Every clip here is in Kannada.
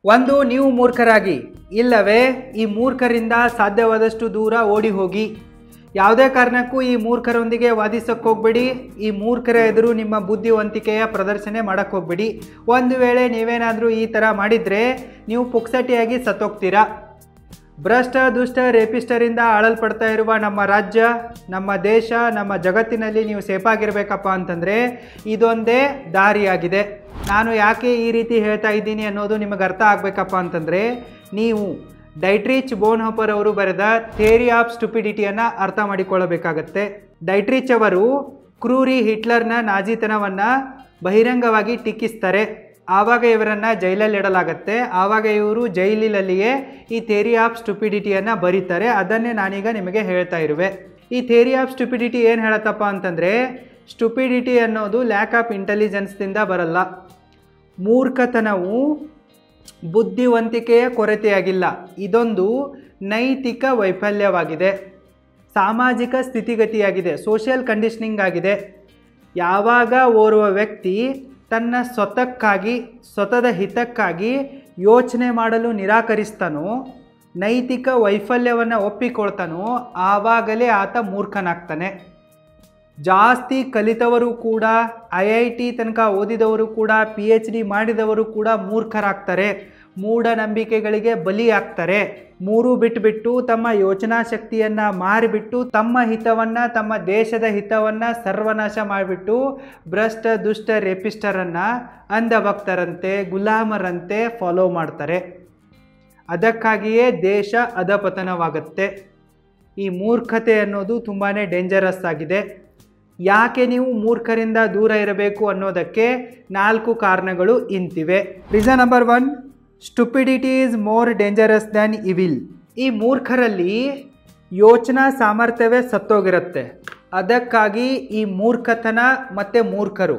ಒಂದು, ನೀವು ಮೂರ್ಖರಾಗಿ, ಇಲ್ಲವೇ ಈ ಮೂರ್ಖರಿಂದ ಸಾಧ್ಯವಾದಷ್ಟು ದೂರ ಓಡಿ ಹೋಗಿ. ಯಾವುದೇ ಕಾರಣಕ್ಕೂ ಈ ಮೂರ್ಖರೊಂದಿಗೆ ವಾದಿಸೋಕ್ಕೆ ಹೋಗ್ಬೇಡಿ. ಈ ಮೂರ್ಖರ ಎದುರು ನಿಮ್ಮ ಬುದ್ಧಿವಂತಿಕೆಯ ಪ್ರದರ್ಶನ ಮಾಡೋಕ್ಕೆ ಹೋಗ್ಬೇಡಿ. ಒಂದು ವೇಳೆ ನೀವೇನಾದರೂ ಈ ಥರ ಮಾಡಿದರೆ ನೀವು ಪುಕ್ಸಟಿಯಾಗಿ ಸತ್ತೋಗ್ತೀರಾ. ಭ್ರಷ್ಟ ದುಷ್ಟ ರೇಪಿಸ್ಟರಿಂದ ಆಳಲ್ಪಡ್ತಾ ಇರುವ ನಮ್ಮ ರಾಜ್ಯ, ನಮ್ಮ ದೇಶ, ನಮ್ಮ ಜಗತ್ತಿನಲ್ಲಿ ನೀವು ಸೇಫಾಗಿರಬೇಕಪ್ಪ ಅಂತಂದರೆ ಇದೊಂದೇ ದಾರಿಯಾಗಿದೆ. ನಾನು ಯಾಕೆ ಈ ರೀತಿ ಹೇಳ್ತಾ ಇದ್ದೀನಿ ಅನ್ನೋದು ನಿಮಗೆ ಅರ್ಥ ಆಗಬೇಕಪ್ಪ ಅಂತಂದರೆ ನೀವು ಡೈಟ್ರಿಚ್ ಬೋನ್ಹೋಫರ್ ಅವರು ಬರೆದ ಥಿಯರಿ ಆಫ್ ಸ್ಟುಪಿಡಿಟಿಯನ್ನು ಅರ್ಥ ಮಾಡಿಕೊಳ್ಳಬೇಕಾಗತ್ತೆ. ಡೈಟ್ರಿಚ್ ಅವರು ಕ್ರೂರಿ ಹಿಟ್ಲರ್ನ ನಾಜಿತನವನ್ನು ಬಹಿರಂಗವಾಗಿ ಟೀಕಿಸ್ತಾರೆ. ಆವಾಗ ಇವರನ್ನು ಜೈಲಲ್ಲಿ ಇಡಲಾಗತ್ತೆ. ಆವಾಗ ಇವರು ಜೈಲಿನಲ್ಲಿಯೇ ಈ ಥಿಯರಿ ಆಫ್ ಸ್ಟುಪಿಡಿಟಿಯನ್ನು ಬರೀತಾರೆ. ಅದನ್ನೇ ನಾನೀಗ ನಿಮಗೆ ಹೇಳ್ತಾ ಇರುವೆ. ಈ ಥಿಯರಿ ಆಫ್ ಸ್ಟುಪಿಡಿಟಿ ಏನು ಹೇಳತ್ತಪ್ಪ ಅಂತಂದರೆ, ಸ್ಟುಪಿಡಿಟಿ ಅನ್ನೋದು ಲ್ಯಾಕ್ ಆಫ್ ಇಂಟೆಲಿಜೆನ್ಸ್ದಿಂದ ಬರಲ್ಲ. ಮೂರ್ಖತನವು ಬುದ್ಧಿವಂತಿಕೆಯ ಕೊರತೆಯಾಗಿಲ್ಲ, ಇದೊಂದು ನೈತಿಕ ವೈಫಲ್ಯವಾಗಿದೆ, ಸಾಮಾಜಿಕ ಸ್ಥಿತಿಗತಿಯಾಗಿದೆ, ಸೋಷಿಯಲ್ ಕಂಡೀಷನಿಂಗ್ ಆಗಿದೆ. ಯಾವಾಗ ಓರ್ವ ವ್ಯಕ್ತಿ ತನ್ನ ಸ್ವತಕ್ಕಾಗಿ, ಸ್ವತದ ಹಿತಕ್ಕಾಗಿ ಯೋಚನೆ ಮಾಡಲು ನಿರಾಕರಿಸ್ತಾನೋ, ನೈತಿಕ ವೈಫಲ್ಯವನ್ನು ಒಪ್ಪಿಕೊಳ್ತಾನೋ, ಆವಾಗಲೇ ಆತ ಮೂರ್ಖನಾಗ್ತಾನೆ. ಜಾಸ್ತಿ ಕಲಿತವರು ಕೂಡ, IIT ತನಕ ಓದಿದವರು ಕೂಡ, PhD ಮಾಡಿದವರು ಕೂಡ ಮೂರ್ಖರಾಗ್ತಾರೆ, ಮೂಢನಂಬಿಕೆಗಳಿಗೆ ಬಲಿಯಾಗ್ತಾರೆ. ಮೂರು ಬಿಟ್ಟು ತಮ್ಮ ಯೋಚನಾ ಶಕ್ತಿಯನ್ನು ಮಾರಿಬಿಟ್ಟು ತಮ್ಮ ಹಿತವನ್ನು, ತಮ್ಮ ದೇಶದ ಹಿತವನ್ನು ಸರ್ವನಾಶ ಮಾಡಿಬಿಟ್ಟು ಭ್ರಷ್ಟ ದುಷ್ಟ ರೇಪಿಸ್ಟರನ್ನು ಅಂಧಭಕ್ತರಂತೆ, ಗುಲಾಮರಂತೆ ಫಾಲೋ ಮಾಡ್ತಾರೆ. ಅದಕ್ಕಾಗಿಯೇ ದೇಶ ಅಧಪತನವಾಗುತ್ತೆ. ಈ ಮೂರ್ಖತೆ ಅನ್ನೋದು ತುಂಬಾ ಡೇಂಜರಸ್ ಆಗಿದೆ. ಯಾಕೆ ನೀವು ಮೂರ್ಖರಿಂದ ದೂರ ಇರಬೇಕು ಅನ್ನೋದಕ್ಕೆ 4 ಕಾರಣಗಳು ಇಂತಿವೆ. Reason number 1, stupidity is more dangerous than evil. ಈ ಮೂರ್ಖರಲ್ಲಿ ಯೋಚನಾ ಸಾಮರ್ಥ್ಯವೇ ಸತ್ತೋಗಿರುತ್ತೆ. ಅದಕ್ಕಾಗಿ ಈ ಮೂರ್ಖತನ ಮತ್ತು ಮೂರ್ಖರು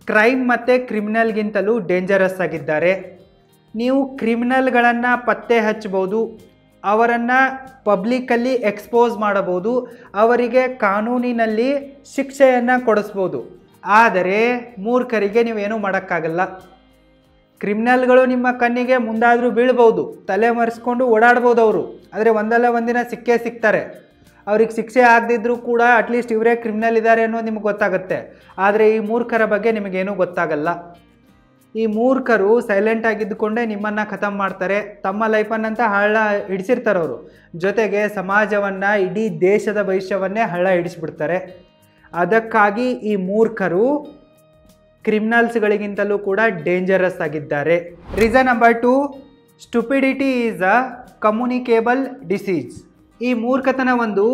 ಕ್ರೈಮ್ ಮತ್ತು ಕ್ರಿಮಿನಲ್ಗಿಂತಲೂ ಡೇಂಜರಸ್ ಆಗಿದ್ದಾರೆ. ನೀವು ಕ್ರಿಮಿನಲ್ಗಳನ್ನು ಪತ್ತೆ ಹಚ್ಚಬಹುದು, ಅವರನ್ನು ಪಬ್ಲಿಕ್ಕಲ್ಲಿ ಎಕ್ಸ್ಪೋಸ್ ಮಾಡಬಹುದು, ಅವರಿಗೆ ಕಾನೂನಿನಲ್ಲಿ ಶಿಕ್ಷೆಯನ್ನು ಕೊಡಿಸ್ಬೋದು. ಆದರೆ ಮೂರ್ಖರಿಗೆ ನೀವೇನೂ ಮಾಡೋಕ್ಕಾಗಲ್ಲ. ಕ್ರಿಮಿನಲ್ಗಳು ನಿಮ್ಮ ಕಣ್ಣಿಗೆ ಮುಂದಾದರೂ ಬೀಳ್ಬೋದು, ತಲೆ ಮರೆಸ್ಕೊಂಡು ಓಡಾಡ್ಬೋದು ಅವರು, ಆದರೆ ಒಂದಲ್ಲ ಒಂದಿನ ಸಿಕ್ಕೇ ಸಿಗ್ತಾರೆ. ಅವ್ರಿಗೆ ಶಿಕ್ಷೆ ಆಗದಿದ್ದರೂ ಕೂಡ ಅಟ್ಲೀಸ್ಟ್ ಇವರೇ ಕ್ರಿಮಿನಲ್ ಇದ್ದಾರೆ ಅನ್ನೋದು ನಿಮಗೆ ಗೊತ್ತಾಗುತ್ತೆ. ಆದರೆ ಈ ಮೂರ್ಖರ ಬಗ್ಗೆ ನಿಮಗೇನೂ ಗೊತ್ತಾಗಲ್ಲ. ಈ ಮೂರ್ಖರು ಸೈಲೆಂಟ್ ಆಗಿದ್ದುಕೊಂಡೇ ನಿಮ್ಮನ್ನು ಖತಮ್ ಮಾಡ್ತಾರೆ. ತಮ್ಮ ಲೈಫನ್ನಂತ ಹಳ್ಳ ಹಿಡಿಸಿರ್ತಾರೆ ಅವರು. ಜೊತೆಗೆ ಸಮಾಜವನ್ನು, ಇಡೀ ದೇಶದ ಭವಿಷ್ಯವನ್ನೇ ಹಳ್ಳ ಹಿಡಿಸ್ಬಿಡ್ತಾರೆ. ಅದಕ್ಕಾಗಿ ಈ ಮೂರ್ಖರು ಕ್ರಿಮಿನಲ್ಸ್ಗಳಿಗಿಂತಲೂ ಕೂಡ ಡೇಂಜರಸ್ ಆಗಿದ್ದಾರೆ. Reason number 2, stupidity is a communicable disease. ಈ ಮೂರ್ಖತನ ಒಂದು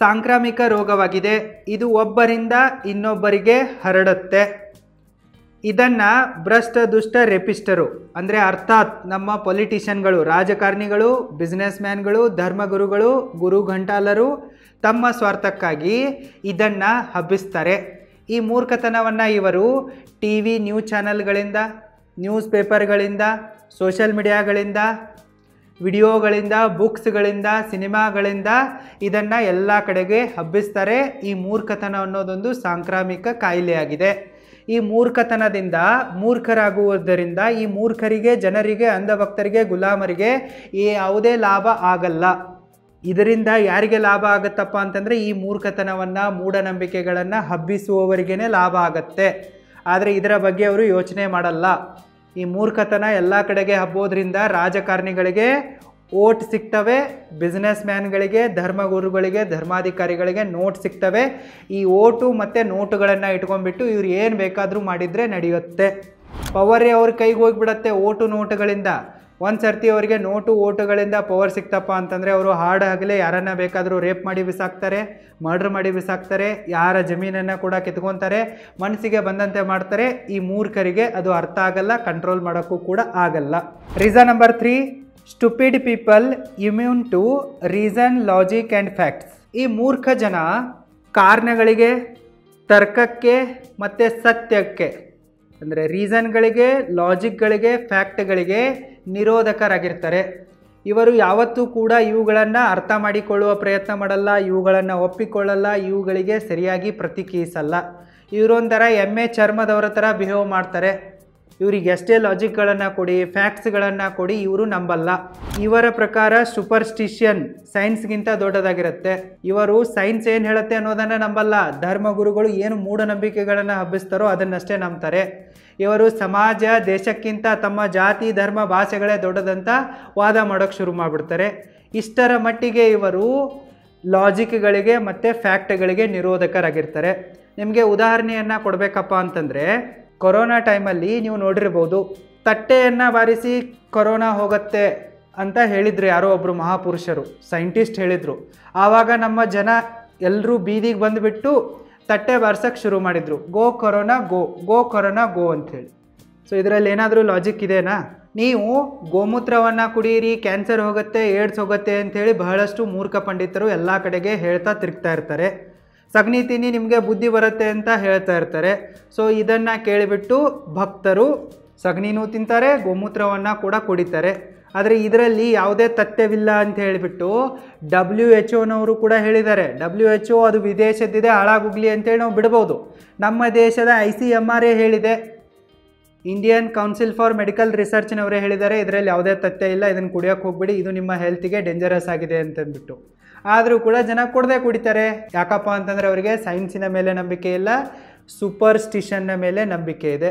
ಸಾಂಕ್ರಾಮಿಕ ರೋಗವಾಗಿದೆ. ಇದು ಒಬ್ಬರಿಂದ ಇನ್ನೊಬ್ಬರಿಗೆ ಹರಡುತ್ತೆ. ಇದನ್ನು ಭ್ರಷ್ಟ ದುಷ್ಟ ರೇಪಿಸ್ಟರು ಅಂದರೆ ಅರ್ಥಾತ್ ನಮ್ಮ ಪೊಲಿಟಿಷಿಯನ್ಗಳು, ರಾಜಕಾರಣಿಗಳು, ಬಿಸ್ನೆಸ್ ಮ್ಯಾನ್ಗಳು, ಧರ್ಮಗುರುಗಳು, ಗುರು ಗಂಟಾಲರು ತಮ್ಮ ಸ್ವಾರ್ಥಕ್ಕಾಗಿ ಇದನ್ನು ಹಬ್ಬಿಸ್ತಾರೆ. ಈ ಮೂರ್ಖತನವನ್ನು ಇವರು TV ನ್ಯೂಸ್ ಚಾನಲ್ಗಳಿಂದ, ನ್ಯೂಸ್ ಪೇಪರ್ಗಳಿಂದ, ಸೋಷಿಯಲ್ ಮೀಡಿಯಾಗಳಿಂದ, ವಿಡಿಯೋಗಳಿಂದ, ಬುಕ್ಸ್ಗಳಿಂದ, ಸಿನಿಮಾಗಳಿಂದ ಇದನ್ನು ಎಲ್ಲ ಕಡೆಗೆ ಹಬ್ಬಿಸ್ತಾರೆ. ಈ ಮೂರ್ಖತನ ಅನ್ನೋದೊಂದು ಸಾಂಕ್ರಾಮಿಕ ಕಾಯಿಲೆಯಾಗಿದೆ. ಈ ಮೂರ್ಖತನದಿಂದ ಮೂರ್ಖರಾಗುವುದರಿಂದ ಈ ಮೂರ್ಖರಿಗೆ, ಜನರಿಗೆ, ಅಂಧಭಕ್ತರಿಗೆ, ಗುಲಾಮರಿಗೆ ಯಾವುದೇ ಲಾಭ ಆಗಲ್ಲ. ಇದರಿಂದ ಯಾರಿಗೆ ಲಾಭ ಆಗುತ್ತಪ್ಪ ಅಂತಂದರೆ ಈ ಮೂರ್ಖತನವನ್ನು, ಮೂಢನಂಬಿಕೆಗಳನ್ನು ಹಬ್ಬಿಸುವವರಿಗೇ ಲಾಭ ಆಗತ್ತೆ. ಆದರೆ ಇದರ ಬಗ್ಗೆ ಅವರು ಯೋಚನೆ ಮಾಡಲ್ಲ. ಈ ಮೂರ್ಖತನ ಎಲ್ಲ ಕಡೆಗೆ ಹಬ್ಬೋದ್ರಿಂದ ರಾಜಕಾರಣಿಗಳಿಗೆ ಓಟ್ ಸಿಗ್ತವೆ, ಬಿಸ್ನೆಸ್ ಮ್ಯಾನ್ಗಳಿಗೆ, ಧರ್ಮಗುರುಗಳಿಗೆ, ಧರ್ಮಾಧಿಕಾರಿಗಳಿಗೆ ನೋಟ್ ಸಿಗ್ತವೆ. ಈ ಓಟು ಮತ್ತು ನೋಟುಗಳನ್ನು ಇಟ್ಕೊಂಡ್ಬಿಟ್ಟು ಇವ್ರು ಏನು ಬೇಕಾದರೂ ಮಾಡಿದರೆ ನಡೆಯುತ್ತೆ. ಪವರೇ ಅವ್ರ ಕೈಗೆ ಹೋಗಿಬಿಡತ್ತೆ ಓಟು ನೋಟುಗಳಿಂದ. ಒಂದು ಸರ್ತಿ ಅವರಿಗೆ ನೋಟು ಓಟುಗಳಿಂದ ಪವರ್ ಸಿಕ್ತಪ್ಪ ಅಂತಂದರೆ ಅವರು ಹಾಡು ಹಗಲೇ ಯಾರನ್ನ ಬೇಕಾದರೂ ರೇಪ್ ಮಾಡಿ ಬಿಸಾಕ್ತಾರೆ, ಮರ್ಡರ್ ಮಾಡಿ ಬಿಸಾಕ್ತಾರೆ, ಯಾರ ಜಮೀನನ್ನು ಕೂಡ ಕಿತ್ಕೊತಾರೆ, ಮನಸ್ಸಿಗೆ ಬಂದಂತೆ ಮಾಡ್ತಾರೆ. ಈ ಮೂರ್ಖರಿಗೆ ಅದು ಅರ್ಥ ಆಗಲ್ಲ, ಕಂಟ್ರೋಲ್ ಮಾಡೋಕ್ಕೂ ಕೂಡ ಆಗಲ್ಲ. Reason number 3, stupid people immune to reason, logic and facts. ಈ ಮೂರ್ಖ ಜನ ಕಾರಣಗಳಿಗೆ, ತರ್ಕಕ್ಕೆ ಮತ್ತು ಸತ್ಯಕ್ಕೆ ಅಂದರೆ ರೀಸನ್ಗಳಿಗೆ, ಲಾಜಿಕ್ಗಳಿಗೆ, ಫ್ಯಾಕ್ಟ್ಗಳಿಗೆ ನಿರೋಧಕರಾಗಿರ್ತಾರೆ. ಇವರು ಯಾವತ್ತೂ ಕೂಡ ಇವುಗಳನ್ನು ಅರ್ಥ ಮಾಡಿಕೊಳ್ಳುವ ಪ್ರಯತ್ನ ಮಾಡಲ್ಲ, ಇವುಗಳನ್ನು ಒಪ್ಪಿಕೊಳ್ಳಲ್ಲ, ಇವುಗಳಿಗೆ ಸರಿಯಾಗಿ ಪ್ರತಿಕ್ರಿಯಿಸಲ್ಲ. ಇವರೊಂಥರ ಎಮ್ಮೆ ಚರ್ಮದವರ ಥರ ಬಿಹೇವ್ ಮಾಡ್ತಾರೆ. ಇವ್ರಿಗೆ ಎಷ್ಟೇ ಲಾಜಿಕ್ಗಳನ್ನು ಕೊಡಿ, ಫ್ಯಾಕ್ಟ್ಸ್ಗಳನ್ನು ಕೊಡಿ, ಇವರು ನಂಬಲ್ಲ. ಇವರ ಪ್ರಕಾರ ಸೂಪರ್ಸ್ಟಿಷನ್ ಸೈನ್ಸ್ಗಿಂತ ದೊಡ್ಡದಾಗಿರುತ್ತೆ. ಇವರು ಸೈನ್ಸ್ ಏನು ಹೇಳುತ್ತೆ ಅನ್ನೋದನ್ನು ನಂಬಲ್ಲ. ಧರ್ಮಗುರುಗಳು ಏನು ಮೂಢನಂಬಿಕೆಗಳನ್ನು ಹಬ್ಬಿಸ್ತಾರೋ ಅದನ್ನಷ್ಟೇ ನಂಬ್ತಾರೆ. ಇವರು ಸಮಾಜ ದೇಶಕ್ಕಿಂತ ತಮ್ಮ ಜಾತಿ ಧರ್ಮ ಭಾಷೆಗಳೇ ದೊಡ್ಡದಂತ ವಾದ ಮಾಡೋಕ್ಕೆ ಶುರು ಮಾಡಿಬಿಡ್ತಾರೆ. ಇಷ್ಟರ ಮಟ್ಟಿಗೆ ಇವರು ಲಾಜಿಕ್ಗಳಿಗೆ ಮತ್ತು ಫ್ಯಾಕ್ಟ್ಗಳಿಗೆ ನಿರೋಧಕರಾಗಿರ್ತಾರೆ. ನಿಮಗೆ ಉದಾಹರಣೆಯನ್ನು ಕೊಡಬೇಕಪ್ಪ ಅಂತಂದರೆ, ಕೊರೋನಾ ಟೈಮಲ್ಲಿ ನೀವು ನೋಡಿರ್ಬೋದು, ತಟ್ಟೆಯನ್ನು ಬಾರಿಸಿ ಕೊರೋನಾ ಹೋಗುತ್ತೆ ಅಂತ ಹೇಳಿದ್ರು ಯಾರೋ ಒಬ್ಬರು ಮಹಾಪುರುಷರು, ಸೈಂಟಿಸ್ಟ್ ಹೇಳಿದರು. ಆವಾಗ ನಮ್ಮ ಜನ ಎಲ್ಲರೂ ಬೀದಿಗೆ ಬಂದುಬಿಟ್ಟು ತಟ್ಟೆ ಬಾರ್ಸೋಕ್ಕೆ ಶುರು ಮಾಡಿದರು, ಗೋ ಕೊರೋನಾ ಗೋ, ಗೋ ಕೊರೋನಾ ಗೋ ಅಂಥೇಳಿ. ಸೊ ಇದರಲ್ಲಿ ಏನಾದರೂ ಲಾಜಿಕ್ ಇದೆನಾ? ನೀವು ಗೋಮೂತ್ರವನ್ನು ಕುಡಿಯಿರಿ, ಕ್ಯಾನ್ಸರ್ ಹೋಗುತ್ತೆ, ಏಡ್ಸ್ ಹೋಗುತ್ತೆ ಅಂಥೇಳಿ ಬಹಳಷ್ಟು ಮೂರ್ಖ ಪಂಡಿತರು ಎಲ್ಲ ಕಡೆಗೆ ಹೇಳ್ತಾ ತಿರುಗ್ತಾ ಇರ್ತಾರೆ. ಸಗಣಿ ತಿನ್ನಿ ನಿಮಗೆ ಬುದ್ಧಿ ಬರುತ್ತೆ ಅಂತ ಹೇಳ್ತಾ ಇರ್ತಾರೆ. ಸೊ ಇದನ್ನು ಕೇಳಿಬಿಟ್ಟು ಭಕ್ತರು ಸಗಣಿನೂ ತಿಂತಾರೆ, ಗೋಮೂತ್ರವನ್ನು ಕೂಡ ಕುಡಿತಾರೆ. ಆದರೆ ಇದರಲ್ಲಿ ಯಾವುದೇ ತಥ್ಯವಿಲ್ಲ ಅಂತ ಹೇಳಿಬಿಟ್ಟು WHO ಕೂಡ ಹೇಳಿದ್ದಾರೆ. WHO ಅದು ವಿದೇಶದ್ದಿದೆ, ಹಾಳಾಗೋಗ್ಲಿ ಅಂತೇಳಿ ನಾವು ಬಿಡ್ಬೋದು. ನಮ್ಮ ದೇಶದ ICMR ಹೇಳಿದೆ, ಇಂಡಿಯನ್ ಕೌನ್ಸಿಲ್ ಫಾರ್ ಮೆಡಿಕಲ್ ರಿಸರ್ಚ್ನವರೇ ಹೇಳಿದ್ದಾರೆ ಇದರಲ್ಲಿ ಯಾವುದೇ ತಥ್ಯ ಇಲ್ಲ, ಇದನ್ನು ಕುಡಿಯೋಕ್ಕೆ ಹೋಗ್ಬಿಡಿ, ಇದು ನಿಮ್ಮ ಹೆಲ್ತಿಗೆ ಡೇಂಜರಸ್ ಆಗಿದೆ ಅಂತಂದ್ಬಿಟ್ಟು. ಆದರೂ ಕೂಡ ಜನ ಕುಡ್ದೇ ಕುಡಿತಾರೆ. ಯಾಕಪ್ಪ ಅಂತಂದರೆ ಅವರಿಗೆ ಸೈನ್ಸಿನ ಮೇಲೆ ನಂಬಿಕೆ ಇಲ್ಲ, ಸೂಪರ್ಸ್ಟಿಷನ್ನ ಮೇಲೆ ನಂಬಿಕೆ ಇದೆ.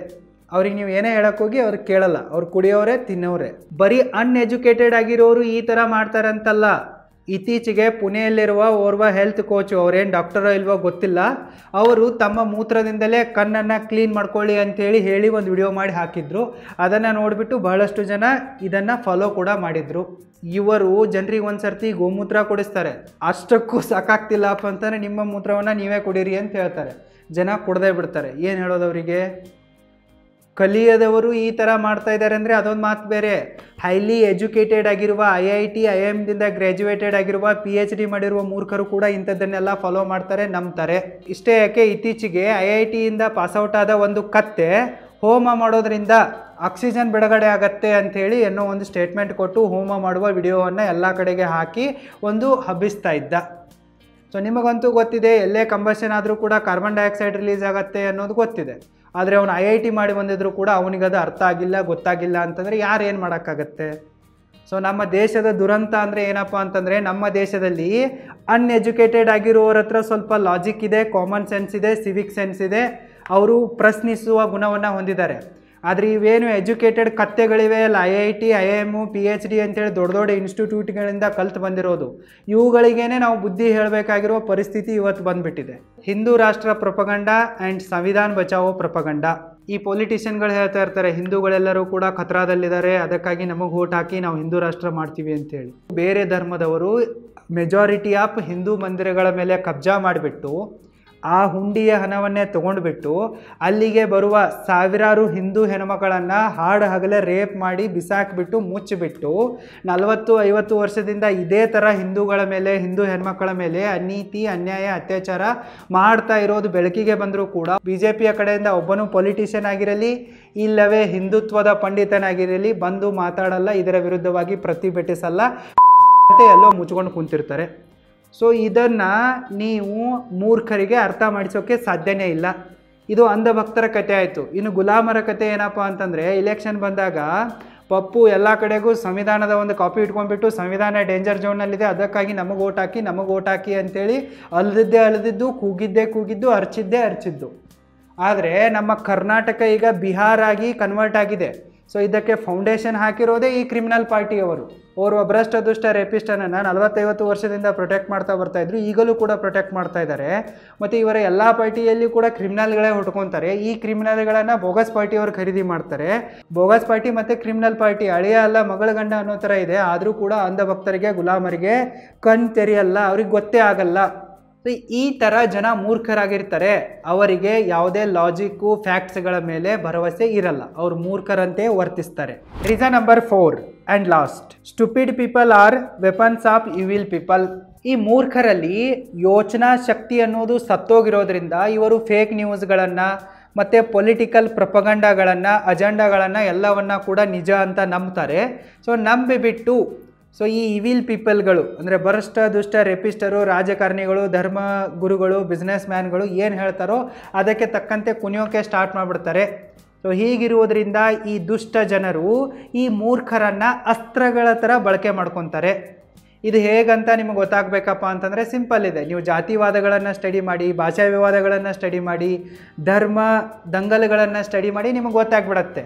ಅವ್ರಿಗೆ ನೀವು ಏನೇ ಹೇಳೋಕ್ಕೋಗಿ ಅವ್ರಿಗೆ ಕೇಳಲ್ಲ, ಅವ್ರು ಕುಡಿಯೋರೇ ತಿನ್ನೋರೆ. ಬರೀ ಅನ್ಎಜುಕೇಟೆಡ್ ಆಗಿರೋರು ಈ ಥರ ಮಾಡ್ತಾರಂತಲ್ಲ. ಇತ್ತೀಚೆಗೆ ಪುಣೆಯಲ್ಲಿರುವ ಓರ್ವ ಹೆಲ್ತ್ ಕೋಚು, ಅವರೇನು ಡಾಕ್ಟರೋ ಇಲ್ವೋ ಗೊತ್ತಿಲ್ಲ, ಅವರು ತಮ್ಮ ಮೂತ್ರದಿಂದಲೇ ಕಣ್ಣನ್ನು ಕ್ಲೀನ್ ಮಾಡ್ಕೊಳ್ಳಿ ಅಂಥೇಳಿ ಹೇಳಿ ಒಂದು ವಿಡಿಯೋ ಮಾಡಿ ಹಾಕಿದ್ರು. ಅದನ್ನು ನೋಡಿಬಿಟ್ಟು ಬಹಳಷ್ಟು ಜನ ಇದನ್ನು ಫಾಲೋ ಕೂಡ ಮಾಡಿದರು. ಇವರು ಜನರಿಗೆ ಒಂದು ಸರ್ತಿ ಗೋಮೂತ್ರ ಕುಡಿಸ್ತಾರೆ, ಅಷ್ಟಕ್ಕೂ ಸಾಕಾಗ್ತಿಲ್ಲಪ್ಪ ಅಂತಂದರೆ ನಿಮ್ಮ ಮೂತ್ರವನ್ನು ನೀವೇ ಕುಡೀರಿ ಅಂತ ಹೇಳ್ತಾರೆ. ಜನ ಕುಡ್ದೇ ಬಿಡ್ತಾರೆ. ಏನು ಹೇಳೋದು ಅವರಿಗೆ? ಕಲಿಯದವರು ಈ ಥರ ಮಾಡ್ತಾ ಇದ್ದಾರೆ ಅಂದರೆ ಅದೊಂದು ಮಾತು ಬೇರೆ. ಹೈಲಿ ಎಜುಕೇಟೆಡ್ ಆಗಿರುವ IIT IIMದಿಂದ ಗ್ರ್ಯಾಜುಯೇಟೆಡ್ ಆಗಿರುವ PhD ಮಾಡಿರುವ ಮೂರ್ಖರು ಕೂಡ ಇಂಥದ್ದನ್ನೆಲ್ಲ ಫಾಲೋ ಮಾಡ್ತಾರೆ, ನಂಬ್ತಾರೆ. ಇಷ್ಟೇ ಯಾಕೆ, ಇತ್ತೀಚೆಗೆ IITಯಿಂದ ಪಾಸ್ಔಟ್ ಆದ ಒಂದು ಕತ್ತೆ ಹೋಮ ಮಾಡೋದ್ರಿಂದ ಆಕ್ಸಿಜನ್ ಬಿಡುಗಡೆ ಆಗತ್ತೆ ಅಂಥೇಳಿ ಅನ್ನೋ ಒಂದು ಸ್ಟೇಟ್ಮೆಂಟ್ ಕೊಟ್ಟು ಹೋಮ ಮಾಡುವ ವಿಡಿಯೋವನ್ನು ಎಲ್ಲ ಕಡೆಗೆ ಹಾಕಿ ಒಂದು ಹಬ್ಬಿಸ್ತಾ ಇದ್ದ. ಸೊ ನಿಮಗಂತೂ ಗೊತ್ತಿದೆ, ಎಲ್ಲೇ ಕಂಬಷನ್ ಆದರೂ ಕೂಡ ಕಾರ್ಬನ್ ಡೈಆಕ್ಸೈಡ್ ರಿಲೀಸ್ ಆಗುತ್ತೆ ಅನ್ನೋದು ಗೊತ್ತಿದೆ. ಆದರೆ ಅವನು IIT ಮಾಡಿ ಬಂದಿದ್ರು ಕೂಡ ಅವನಿಗದು ಅರ್ಥ ಆಗಿಲ್ಲ, ಗೊತ್ತಾಗಿಲ್ಲ ಅಂತಂದರೆ ಯಾರು ಏನು ಮಾಡೋಕ್ಕಾಗತ್ತೆ? ಸೊ ನಮ್ಮ ದೇಶದ ದುರಂತ ಅಂದರೆ ಏನಪ್ಪ ಅಂತಂದರೆ, ನಮ್ಮ ದೇಶದಲ್ಲಿ ಅನ್ಎಜುಕೇಟೆಡ್ ಆಗಿರೋರ ಹತ್ರ ಸ್ವಲ್ಪ ಲಾಜಿಕ್ ಇದೆ, ಕಾಮನ್ ಸೆನ್ಸ್ ಇದೆ, ಸಿವಿಕ್ ಸೆನ್ಸ್ ಇದೆ, ಅವರು ಪ್ರಶ್ನಿಸುವ ಗುಣವನ್ನು ಹೊಂದಿದ್ದಾರೆ. ಆದರೆ ಇವೇನು ಎಜುಕೇಟೆಡ್ ಕತ್ತೆಗಳಿವೆ ಅಲ್ಲ, IIT IIM PhD ಅಂತೇಳಿ ದೊಡ್ಡ ದೊಡ್ಡ ಇನ್ಸ್ಟಿಟ್ಯೂಟ್ಗಳಿಂದ ಕಲ್ತು ಬಂದಿರೋದು, ಇವುಗಳಿಗೇನೆ ನಾವು ಬುದ್ಧಿ ಹೇಳಬೇಕಾಗಿರುವ ಪರಿಸ್ಥಿತಿ ಇವತ್ತು ಬಂದುಬಿಟ್ಟಿದೆ. ಹಿಂದೂ ರಾಷ್ಟ್ರ ಪ್ರೊಪಗಂಡ ಆ್ಯಂಡ್ ಸಂವಿಧಾನ ಬಚಾವೋ ಪ್ರೊಪಗಂಡ. ಈ ಪೊಲಿಟಿಷಿಯನ್ಗಳು ಹೇಳ್ತಾ ಇರ್ತಾರೆ ಹಿಂದೂಗಳೆಲ್ಲರೂ ಕೂಡ ಖತರಾದಲ್ಲಿದ್ದಾರೆ, ಅದಕ್ಕಾಗಿ ನಮಗೆ ವೋಟ್ ಹಾಕಿ ನಾವು ಹಿಂದೂ ರಾಷ್ಟ್ರ ಮಾಡ್ತೀವಿ ಅಂತೇಳಿ. ಬೇರೆ ಧರ್ಮದವರು ಮೆಜಾರಿಟಿ ಆಫ್ ಹಿಂದೂ ಮಂದಿರಗಳ ಮೇಲೆ ಕಬ್ಜಾ ಮಾಡಿಬಿಟ್ಟು ಆ ಹುಂಡಿಯ ಹಣವನ್ನೇ ತೊಗೊಂಡ್ಬಿಟ್ಟು ಅಲ್ಲಿಗೆ ಬರುವ ಸಾವಿರಾರು ಹಿಂದೂ ಹೆಣ್ಮಕ್ಕಳನ್ನು ಹಾಡು ಹಗಲೇ ರೇಪ್ ಮಾಡಿ ಬಿಸಾಕಿಬಿಟ್ಟು ಮುಚ್ಚಿಬಿಟ್ಟು 40-50 ವರ್ಷದಿಂದ ಇದೇ ಥರ ಹಿಂದೂಗಳ ಮೇಲೆ, ಹಿಂದೂ ಹೆಣ್ಮಕ್ಕಳ ಮೇಲೆ ಅನೀತಿ ಅನ್ಯಾಯ ಅತ್ಯಾಚಾರ ಮಾಡ್ತಾ ಇರೋದು ಬೆಳಕಿಗೆ ಬಂದರೂ ಕೂಡ BJPಯ ಕಡೆಯಿಂದ ಒಬ್ಬನು ಪೊಲಿಟಿಷಿಯನ್ ಆಗಿರಲಿ ಇಲ್ಲವೇ ಹಿಂದುತ್ವದ ಪಂಡಿತನಾಗಿರಲಿ ಬಂದು ಮಾತಾಡಲ್ಲ, ಇದರ ವಿರುದ್ಧವಾಗಿ ಪ್ರತಿಭಟಿಸಲ್ಲ ಅಂತ ಎಲ್ಲೋ ಮುಚ್ಕೊಂಡು ಕುಂತಿರ್ತಾರೆ. ಸೊ ಇದನ್ನು ನೀವು ಮೂರ್ಖರಿಗೆ ಅರ್ಥ ಮಾಡಿಸೋಕ್ಕೆ ಸಾಧ್ಯನೇ ಇಲ್ಲ. ಇದು ಅಂಧಭಕ್ತರ ಕತೆ ಆಯಿತು. ಇನ್ನು ಗುಲಾಮರ ಕತೆ ಏನಪ್ಪ ಅಂತಂದರೆ, ಇಲೆಕ್ಷನ್ ಬಂದಾಗ ಪಪ್ಪು ಎಲ್ಲ ಕಡೆಗೂ ಸಂವಿಧಾನದ ಒಂದು ಕಾಪಿ ಇಟ್ಕೊಂಡ್ಬಿಟ್ಟು ಸಂವಿಧಾನ ಡೇಂಜರ್ ಝೋನ್ನಲ್ಲಿದೆ, ಅದಕ್ಕಾಗಿ ನಮಗೆ ಓಟ್ ಹಾಕಿ ಅಂತೇಳಿ ಅಳ್ದಿದ್ದು, ಕೂಗಿದ್ದು, ಅರ್ಚಿದ್ದು. ಆದರೆ ನಮ್ಮ ಕರ್ನಾಟಕ ಈಗ ಬಿಹಾರ್ ಆಗಿ ಕನ್ವರ್ಟ್ ಆಗಿದೆ. ಸೊ ಇದಕ್ಕೆ ಫೌಂಡೇಶನ್ ಹಾಕಿರೋದೇ ಈ ಕ್ರಿಮಿನಲ್ ಪಾರ್ಟಿಯವರು. ಓರ್ವ ಭ್ರಷ್ಟ ದುಷ್ಟ ರೇಪಿಸ್ಟನನ್ನು 40-50 ವರ್ಷದಿಂದ ಪ್ರೊಟೆಕ್ಟ್ ಮಾಡ್ತಾ ಬರ್ತಾಯಿದ್ರು, ಈಗಲೂ ಕೂಡ ಪ್ರೊಟೆಕ್ಟ್ ಮಾಡ್ತಾ ಇದ್ದಾರೆ. ಮತ್ತು ಇವರ ಎಲ್ಲ ಪಾರ್ಟಿಯಲ್ಲಿ ಕೂಡ ಕ್ರಿಮಿನಲ್ಗಳೇ ಹುಟ್ಕೊತಾರೆ. ಈ ಕ್ರಿಮಿನಲ್ಗಳನ್ನು ಬೋಗಸ್ ಪಾರ್ಟಿಯವರು ಖರೀದಿ ಮಾಡ್ತಾರೆ. ಬೋಗಸ್ ಪಾರ್ಟಿ ಮತ್ತು ಕ್ರಿಮಿನಲ್ ಪಾರ್ಟಿ ಅಳಿಯ ಅಲ್ಲ ಮಗಳ ಗಂಡ ಅನ್ನೋ ಥರ ಇದೆ. ಆದರೂ ಕೂಡ ಅಂಧಭಕ್ತರಿಗೆ ಗುಲಾಮರಿಗೆ ಕಣ್ ತೆರೆಯಲ್ಲ, ಅವ್ರಿಗೆ ಗೊತ್ತೇ ಆಗಲ್ಲ. ಈ ಥರ ಜನ ಮೂರ್ಖರಾಗಿರ್ತಾರೆ. ಅವರಿಗೆ ಯಾವುದೇ ಲಾಜಿಕ್ಕು ಫ್ಯಾಕ್ಟ್ಸ್ಗಳ ಮೇಲೆ ಭರವಸೆ ಇರಲ್ಲ, ಅವರು ಮೂರ್ಖರಂತೆ ವರ್ತಿಸ್ತಾರೆ. Reason number 4 and last, stupid people are weapons of evil people. ಈ ಮೂರ್ಖರಲ್ಲಿ ಯೋಚನಾ ಶಕ್ತಿ ಅನ್ನೋದು ಸತ್ತೋಗಿರೋದ್ರಿಂದ ಇವರು ಫೇಕ್ ನ್ಯೂಸ್ಗಳನ್ನು ಮತ್ತು ಪೊಲಿಟಿಕಲ್ ಪ್ರೊಪಗಂಡಗಳನ್ನು, ಅಜೆಂಡಾಗಳನ್ನು ಎಲ್ಲವನ್ನ ಕೂಡ ನಿಜ ಅಂತ ನಂಬ್ತಾರೆ. ಸೊ ನಂಬಿಬಿಟ್ಟು ಈ ಇವಿಲ್ ಪೀಪಲ್ಗಳು ಅಂದರೆ ಭ್ರಷ್ಟ ದುಷ್ಟ ರೇಪಿಸ್ಟರು, ರಾಜಕಾರಣಿಗಳು, ಧರ್ಮ ಗುರುಗಳು, ಬಿಸ್ನೆಸ್ ಮ್ಯಾನ್ಗಳು ಏನು ಹೇಳ್ತಾರೋ ಅದಕ್ಕೆ ತಕ್ಕಂತೆ ಕುಣಿಯೋಕೆ ಸ್ಟಾರ್ಟ್ ಮಾಡಿಬಿಡ್ತಾರೆ. ಸೊ ಹೀಗಿರುವುದರಿಂದ ಈ ದುಷ್ಟ ಜನರು ಈ ಮೂರ್ಖರನ್ನು ಅಸ್ತ್ರಗಳ ಥರ ಬಳಕೆ ಮಾಡ್ಕೊತಾರೆ. ಇದು ಹೇಗಂತ ನಿಮಗೆ ಗೊತ್ತಾಗಬೇಕಪ್ಪ ಅಂತಂದರೆ ಸಿಂಪಲ್ ಇದೆ. ನೀವು ಜಾತಿವಾದಗಳನ್ನು ಸ್ಟಡಿ ಮಾಡಿ, ಭಾಷಾ ವಿವಾದಗಳನ್ನು ಸ್ಟಡಿ ಮಾಡಿ, ಧರ್ಮ ದಂಗಲುಗಳನ್ನು ಸ್ಟಡಿ ಮಾಡಿ, ನಿಮಗೆ ಗೊತ್ತಾಗ್ಬಿಡತ್ತೆ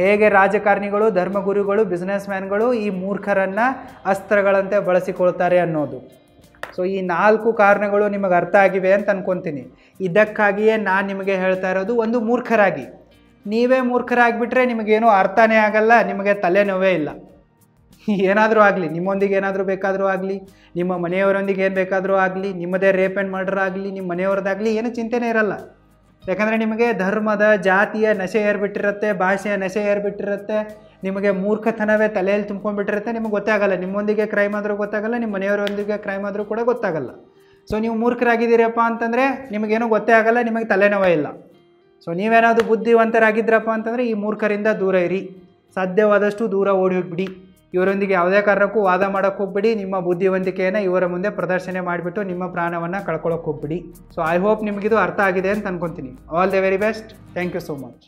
ಹೇಗೆ ರಾಜಕಾರಣಿಗಳು, ಧರ್ಮಗುರುಗಳು, ಬಿಸ್ನೆಸ್ ಮ್ಯಾನ್ಗಳು ಈ ಮೂರ್ಖರನ್ನು ಅಸ್ತ್ರಗಳಂತೆ ಬಳಸಿಕೊಳ್ತಾರೆ ಅನ್ನೋದು. ಸೊ ಈ 4 ಕಾರಣಗಳು ನಿಮಗೆ ಅರ್ಥ ಆಗಿವೆ ಅಂತ ಅನ್ಕೊತೀನಿ. ಇದಕ್ಕಾಗಿಯೇ ನಾನು ನಿಮಗೆ ಹೇಳ್ತಾ ಇರೋದು, ಒಂದು ಮೂರ್ಖರಾಗಿ. ನೀವೇ ಮೂರ್ಖರಾಗಿಬಿಟ್ರೆ ನಿಮಗೇನೂ ಅರ್ಥನೇ ಆಗಲ್ಲ, ನಿಮಗೆ ತಲೆನೋವೇ ಇಲ್ಲ. ಏನಾದರೂ ಆಗಲಿ, ನಿಮ್ಮೊಂದಿಗೆ ಏನಾದರೂ ಬೇಕಾದರೂ ಆಗಲಿ, ನಿಮ್ಮ ಮನೆಯವರೊಂದಿಗೆ ಏನು ಬೇಕಾದರೂ ಆಗಲಿ, ನಿಮ್ಮದೇ ರೇಪ್ ಆ್ಯಂಡ್ ಮರ್ಡರ್ ಆಗಲಿ, ನಿಮ್ಮ ಮನೆಯವ್ರದ್ದಾಗಲಿ, ಏನೂ ಚಿಂತೆನೇ ಇರಲ್ಲ. ಯಾಕಂದರೆ ನಿಮಗೆ ಧರ್ಮದ, ಜಾತಿಯ ನಶೆ ಏರ್ಬಿಟ್ಟಿರುತ್ತೆ, ಭಾಷೆಯ ನಶೆ ಏರ್ಬಿಟ್ಟಿರುತ್ತೆ, ನಿಮಗೆ ಮೂರ್ಖತನವೇ ತಲೆಯಲ್ಲಿ ತುಂಬ್ಕೊಂಡ್ಬಿಟ್ಟಿರುತ್ತೆ. ನಿಮಗೆ ಗೊತ್ತೇ ಆಗಲ್ಲ, ನಿಮ್ಮೊಂದಿಗೆ ಕ್ರೈಮ್ ಆದರೂ ಗೊತ್ತಾಗಲ್ಲ, ನಿಮ್ಮ ಮನೆಯವರೊಂದಿಗೆ ಕ್ರೈಮ್ ಆದರೂ ಕೂಡ ಗೊತ್ತಾಗಲ್ಲ. ಸೊ ನೀವು ಮೂರ್ಖರಾಗಿದ್ದೀರಪ್ಪ ಅಂತಂದರೆ ನಿಮಗೇನೂ ಗೊತ್ತೇ ಆಗಲ್ಲ, ನಿಮಗೆ ತಲೆನೋವೇ ಇಲ್ಲ. ಸೊ ನೀವೇನಾದರೂ ಬುದ್ಧಿವಂತರಾಗಿದ್ರಪ್ಪ ಅಂತಂದರೆ ಈ ಮೂರ್ಖರಿಂದ ದೂರ ಇರಿ, ಸಾಧ್ಯವಾದಷ್ಟು ದೂರ ಓಡಿ ಹೋಗಿಬಿಡಿ. ಇವರೊಂದಿಗೆ ಯಾವುದೇ ಕಾರಣಕ್ಕೂ ವಾದ ಮಾಡೋಕ್ಕೆ ಹೋಗ್ಬಿಡಿ. ನಿಮ್ಮ ಬುದ್ಧಿವಂತಿಕೆಯನ್ನು ಇವರ ಮುಂದೆ ಪ್ರದರ್ಶನ ಮಾಡಿಬಿಟ್ಟು ನಿಮ್ಮ ಪ್ರಾಣವನ್ನು ಕಳ್ಕೊಳ್ಳೋಕೆ ಹೋಗ್ಬಿಡಿ. ಸೊ ಐ ಹೋಪ್ ನಿಮಗಿದು ಅರ್ಥ ಆಗಿದೆ ಅಂತ ಅನ್ಕೊತೀನಿ. All the very best. Thank you so much.